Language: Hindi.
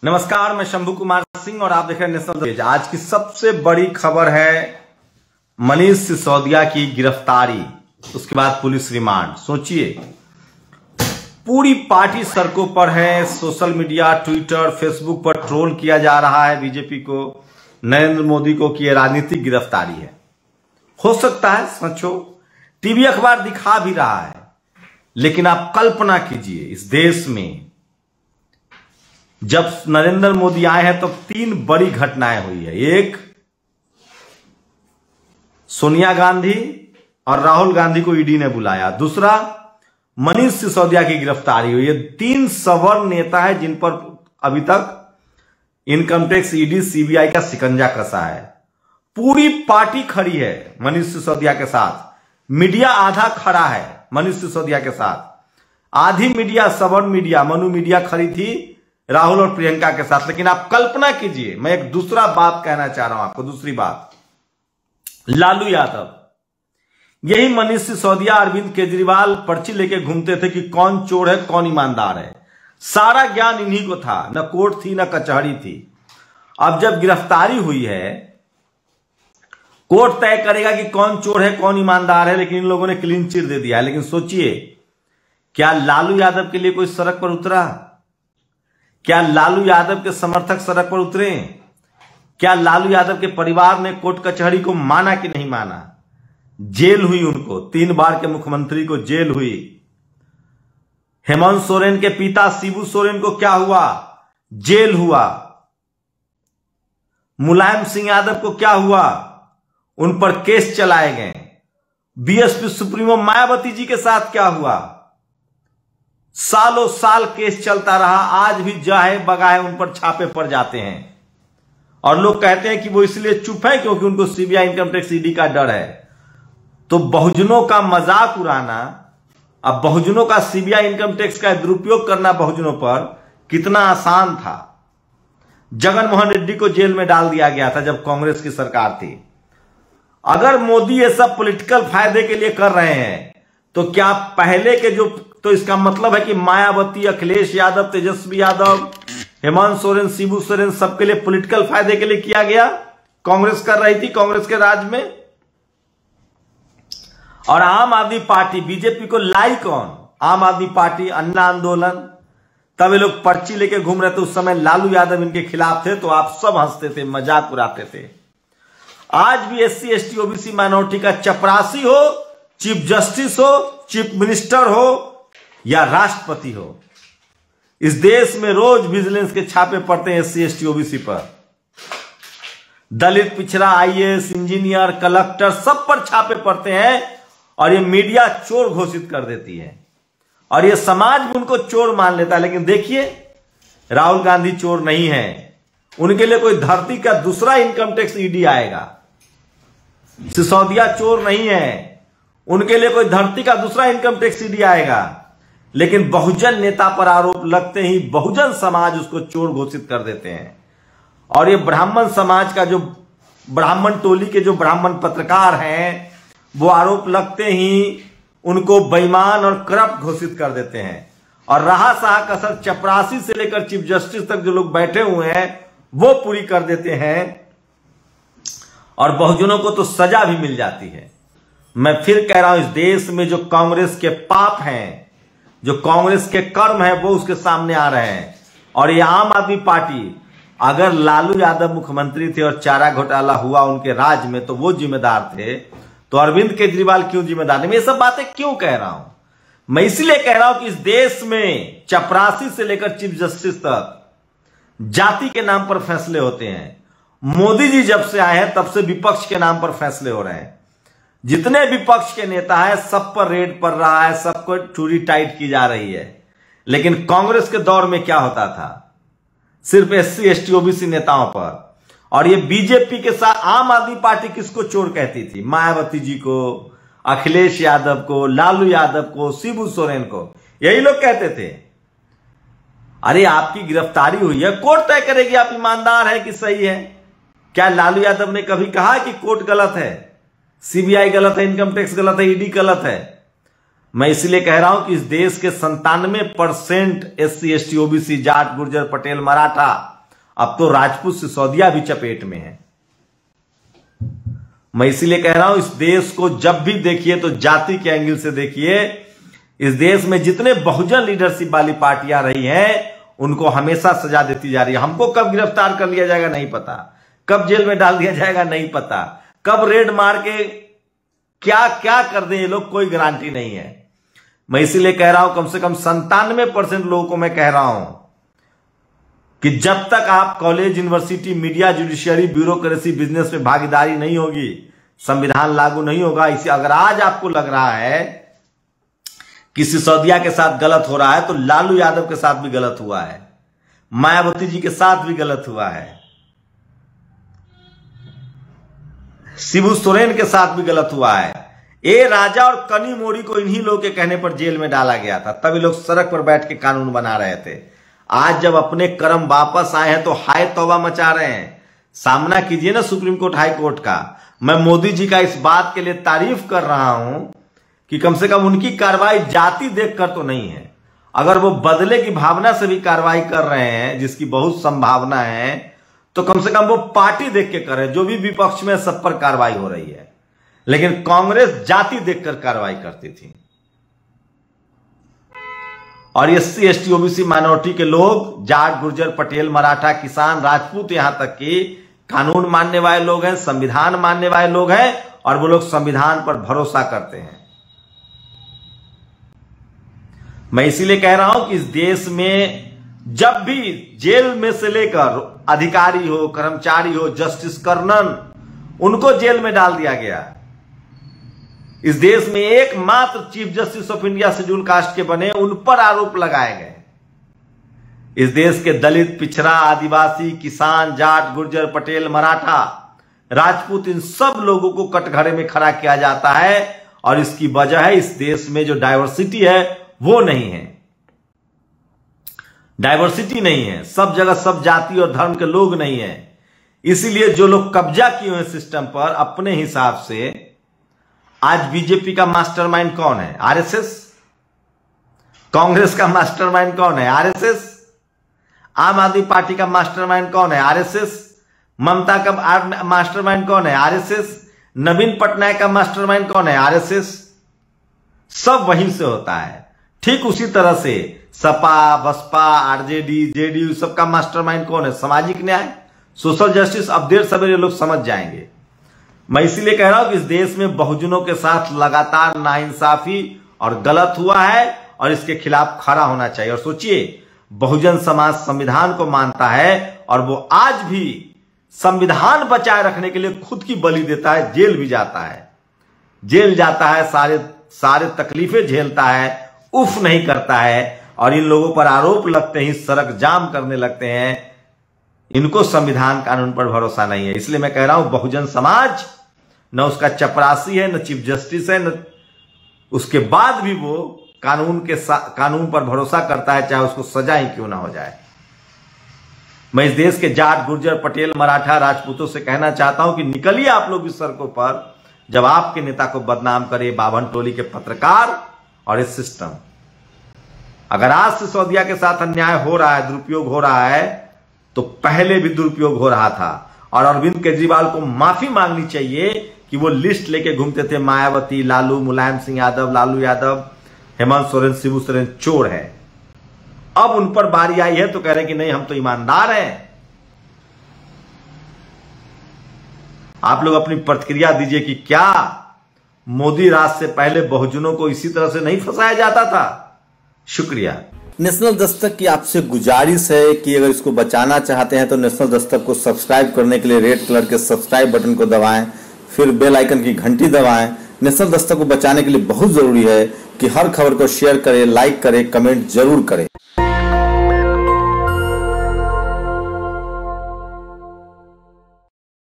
नमस्कार, मैं शंभू कुमार सिंह और आप देख रहे हैं नेशनल पेज। आज की सबसे बड़ी खबर है मनीष सिसोदिया की गिरफ्तारी, उसके बाद पुलिस रिमांड। सोचिए, पूरी पार्टी सड़कों पर है, सोशल मीडिया, ट्विटर, फेसबुक पर ट्रोल किया जा रहा है बीजेपी को, नरेंद्र मोदी को कि यह राजनीतिक गिरफ्तारी है। हो सकता है सच हो, टीवी अखबार दिखा भी रहा है, लेकिन आप कल्पना कीजिए इस देश में जब नरेंद्र मोदी आए हैं तो तीन बड़ी घटनाएं हुई है। एक, सोनिया गांधी और राहुल गांधी को ईडी ने बुलाया। दूसरा, मनीष सिसोदिया की गिरफ्तारी हुई। ये तीन सवर्ण नेता है जिन पर अभी तक इनकम टैक्स, ईडी, सीबीआई का शिकंजा कसा है। पूरी पार्टी खड़ी है मनीष सिसोदिया के साथ, मीडिया आधा खड़ा है मनीष सिसोदिया के साथ, आधी मीडिया, सवर्ण मीडिया, मनु मीडिया खड़ी थी राहुल और प्रियंका के साथ। लेकिन आप कल्पना कीजिए, मैं एक दूसरा बात कहना चाह रहा हूं आपको, दूसरी बात, लालू यादव, यही मनीष सिसोदिया, अरविंद केजरीवाल पर्ची लेके घूमते थे कि कौन चोर है कौन ईमानदार है। सारा ज्ञान इन्हीं को था, न कोर्ट थी न कचहरी थी। अब जब गिरफ्तारी हुई है, कोर्ट तय करेगा कि कौन चोर है कौन ईमानदार है, लेकिन इन लोगों ने क्लीन चिट दे दिया है। लेकिन सोचिए, क्या लालू यादव के लिए कोई सड़क पर उतरा? क्या लालू यादव के समर्थक सड़क पर उतरे? क्या लालू यादव के परिवार ने कोर्ट कचहरी को माना कि नहीं माना? जेल हुई उनको, 3 बार के मुख्यमंत्री को जेल हुई। हेमंत सोरेन के पिता शिबू सोरेन को क्या हुआ? जेल हुआ। मुलायम सिंह यादव को क्या हुआ? उन पर केस चलाए गए। बीएसपी सुप्रीमो मायावती जी के साथ क्या हुआ? सालों साल केस चलता रहा। आज भी जाहे बगाहे उन पर छापे पड़ जाते हैं और लोग कहते हैं कि वो इसलिए चुप है क्योंकि उनको सीबीआई, इनकम टैक्स, ईडी का डर है। तो बहुजनों का मजाक उड़ाना, अब बहुजनों का सीबीआई, इनकम टैक्स का दुरुपयोग करना बहुजनों पर कितना आसान था। जगन मोहन रेड्डी को जेल में डाल दिया गया था जब कांग्रेस की सरकार थी। अगर मोदी ये सब पॉलिटिकल फायदे के लिए कर रहे हैं तो क्या पहले के जो, तो इसका मतलब है कि मायावती, अखिलेश यादव, तेजस्वी यादव, हेमंत सोरेन, शिबू सोरेन, सबके लिए पॉलिटिकल फायदे के लिए किया गया। कांग्रेस कर रही थी, कांग्रेस के राज में। और आम आदमी पार्टी, बीजेपी को लाई कौन? आम आदमी पार्टी, अन्ना आंदोलन, तब ये लोग पर्ची लेके घूम रहे थे। उस समय लालू यादव इनके खिलाफ थे तो आप सब हंसते थे, मजाक उड़ाते थे। आज भी SC ST OBC माइनॉरिटी का चपरासी हो, चीफ जस्टिस हो, चीफ मिनिस्टर हो या राष्ट्रपति हो, इस देश में रोज विजिलेंस के छापे पड़ते हैं SC ST OBC पर। दलित, पिछड़ा, IAS, इंजीनियर, कलेक्टर, सब पर छापे पड़ते हैं और ये मीडिया चोर घोषित कर देती है और ये समाज भी उनको चोर मान लेता है। लेकिन देखिए, राहुल गांधी चोर नहीं है, उनके लिए कोई धरती का दूसरा इनकम टैक्स, ईडी आएगा। सिसोदिया चोर नहीं है, उनके लिए कोई धरती का दूसरा इनकम टैक्स, ईडी आएगा। लेकिन बहुजन नेता पर आरोप लगते ही बहुजन समाज उसको चोर घोषित कर देते हैं। और ये ब्राह्मण समाज का, जो ब्राह्मण टोली के जो ब्राह्मण पत्रकार हैं, वो आरोप लगते ही उनको बेईमान और करप्ट घोषित कर देते हैं। और रहा सहा कसर चपरासी से लेकर चीफ जस्टिस तक जो लोग बैठे हुए हैं वो पूरी कर देते हैं और बहुजनों को तो सजा भी मिल जाती है। मैं फिर कह रहा हूं, इस देश में जो कांग्रेस के पाप हैं, जो कांग्रेस के कर्म है, वो उसके सामने आ रहे हैं। और ये आम आदमी पार्टी, अगर लालू यादव मुख्यमंत्री थे और चारा घोटाला हुआ उनके राज में तो वो जिम्मेदार थे, तो अरविंद केजरीवाल क्यों जिम्मेदार नहीं? मैं ये सब बातें क्यों कह रहा हूं? मैं इसलिए कह रहा हूं कि इस देश में चपरासी से लेकर चीफ जस्टिस तक जाति के नाम पर फैसले होते हैं। मोदी जी जब से आए हैं तब से विपक्ष के नाम पर फैसले हो रहे हैं। जितने विपक्ष के नेता हैं सब पर रेड पड़ रहा है, सबको चूड़ी टाइट की जा रही है। लेकिन कांग्रेस के दौर में क्या होता था? सिर्फ SC ST OBC नेताओं पर। और ये बीजेपी के साथ आम आदमी पार्टी किसको चोर कहती थी? मायावती जी को, अखिलेश यादव को, लालू यादव को, शिबू सोरेन को, यही लोग कहते थे। अरे आपकी गिरफ्तारी हुई है, कोर्ट तय करेगी आप ईमानदार है कि सही है। क्या लालू यादव ने कभी कहा कि कोर्ट गलत है, सीबीआई गलत है, इनकम टैक्स गलत है, ईडी गलत है? मैं इसलिए कह रहा हूं कि इस देश के 97% SC ST OBC, Jat, Gurjar, Patel, Maratha अब तो राजपूत सिसोदिया भी चपेट में है। मैं इसीलिए कह रहा हूं, इस देश को जब भी देखिए तो जाति के एंगल से देखिए। इस देश में जितने बहुजन लीडरशिप वाली पार्टियां रही हैं उनको हमेशा सजा देती जा रही है। हमको कब गिरफ्तार कर लिया जाएगा नहीं पता, कब जेल में डाल दिया जाएगा नहीं पता, कब रेड मार के क्या क्या कर दें ये लोग, कोई गारंटी नहीं है। मैं इसीलिए कह रहा हूं, कम से कम 97% लोगों को मैं कह रहा हूं कि जब तक आप college, university, media, judiciary, bureaucracy, business में भागीदारी नहीं होगी, संविधान लागू नहीं होगा। इसी अगर आज आपको लग रहा है कि सिसोदिया के साथ गलत हो रहा है तो लालू यादव के साथ भी गलत हुआ है, मायावती जी के साथ भी गलत हुआ है, शिबू सोरेन के साथ भी गलत हुआ है। ए राजा और कनी मोड़ी को इन्हीं लोगों के कहने पर जेल में डाला गया था, तभी लोग सड़क पर बैठ के कानून बना रहे थे। आज जब अपने कर्म वापस आए हैं तो हाय तौबा मचा रहे हैं। सामना कीजिए ना सुप्रीम कोर्ट, हाई कोर्ट का। मैं मोदी जी का इस बात के लिए तारीफ कर रहा हूं कि कम से कम उनकी कार्रवाई जाति देखकर तो नहीं है। अगर वो बदले की भावना से भी कार्रवाई कर रहे हैं, जिसकी बहुत संभावना है, तो कम से कम वो पार्टी देख के करें। जो भी विपक्ष में सब पर कार्रवाई हो रही है, लेकिन कांग्रेस जाति देखकर कार्रवाई करती थी। और एससी, एसटी, ओबीसी माइनॉरिटी के लोग, जाट, गुर्जर, पटेल, मराठा, किसान, राजपूत, यहां तक कि कानून मानने वाले लोग हैं, संविधान मानने वाले लोग हैं, और वो लोग संविधान पर भरोसा करते हैं। मैं इसीलिए कह रहा हूं कि इस देश में जब भी जेल में से लेकर अधिकारी हो, कर्मचारी हो, जस्टिस कर्नन, उनको जेल में डाल दिया गया। इस देश में एकमात्र chief justice of India schedule caste के बने, उन पर आरोप लगाए गए। इस देश के दलित, पिछड़ा, आदिवासी, किसान, जाट, गुर्जर, पटेल, मराठा, राजपूत, इन सब लोगों को कटघरे में खड़ा किया जाता है। और इसकी वजह है इस देश में जो डाइवर्सिटी है वो नहीं है। डाइवर्सिटी नहीं है, सब जगह सब जाति और धर्म के लोग नहीं है। इसीलिए जो लोग कब्जा किए हुए सिस्टम पर अपने हिसाब से, आज बीजेपी का मास्टरमाइंड कौन है? आरएसएस। कांग्रेस का मास्टरमाइंड कौन है? आरएसएस। आम आदमी पार्टी का मास्टरमाइंड कौन है? आरएसएस। ममता का मास्टरमाइंड कौन है? आरएसएस। नवीन पटनायक का मास्टरमाइंड कौन है? आरएसएस। सब वहीं से होता है। ठीक उसी तरह से सपा, बसपा, आरजेडी, जेडीयू, सबका मास्टरमाइंड कौन है? सामाजिक न्याय, सोशल जस्टिस। अब देर सवेरे लोग समझ जाएंगे। मैं इसीलिए कह रहा हूं कि इस देश में बहुजनों के साथ लगातार नाइंसाफी और गलत हुआ है, और इसके खिलाफ खड़ा होना चाहिए। और सोचिए, बहुजन समाज संविधान को मानता है, और वो आज भी संविधान बचाए रखने के लिए खुद की बलि देता है, जेल भी जाता है, जेल जाता है, सारे तकलीफें झेलता है, उफ नहीं करता है। और इन लोगों पर आरोप लगते ही सड़क जाम करने लगते हैं। इनको संविधान कानून पर भरोसा नहीं है। इसलिए मैं कह रहा हूं, बहुजन समाज न उसका चपरासी है, न चीफ जस्टिस है, न उसके बाद भी वो कानून पर भरोसा करता है, चाहे उसको सजा ही क्यों ना हो जाए। मैं इस देश के जाट, गुर्जर, पटेल, मराठा, राजपूतों से कहना चाहता हूं कि निकलिए आप लोग इस सड़कों पर, जब आपके नेता को बदनाम करे बाभन टोली के पत्रकार और इस सिस्टम। अगर आज सिसोदिया के साथ अन्याय हो रहा है, दुरुपयोग हो रहा है, तो पहले भी दुरुपयोग हो रहा था। और अरविंद केजरीवाल को माफी मांगनी चाहिए कि वो लिस्ट लेके घूमते थे, मायावती, लालू, मुलायम सिंह यादव, लालू यादव, हेमंत सोरेन, शिबू सोरेन चोर है। अब उन पर बारी आई है तो कह रहे हैं कि नहीं, हम तो ईमानदार हैं। आप लोग अपनी प्रतिक्रिया दीजिए कि क्या मोदी राज से पहले बहुजनों को इसी तरह से नहीं फंसाया जाता था? शुक्रिया। नेशनल दस्तक की आपसे गुजारिश है कि अगर इसको बचाना चाहते हैं तो नेशनल दस्तक को सब्सक्राइब करने के लिए रेड कलर के सब्सक्राइब बटन को दबाएं, फिर बेल आइकन की घंटी दबाएं। नेशनल दस्तक को बचाने के लिए बहुत जरूरी है कि हर खबर को शेयर करें, लाइक करें, कमेंट जरूर करें।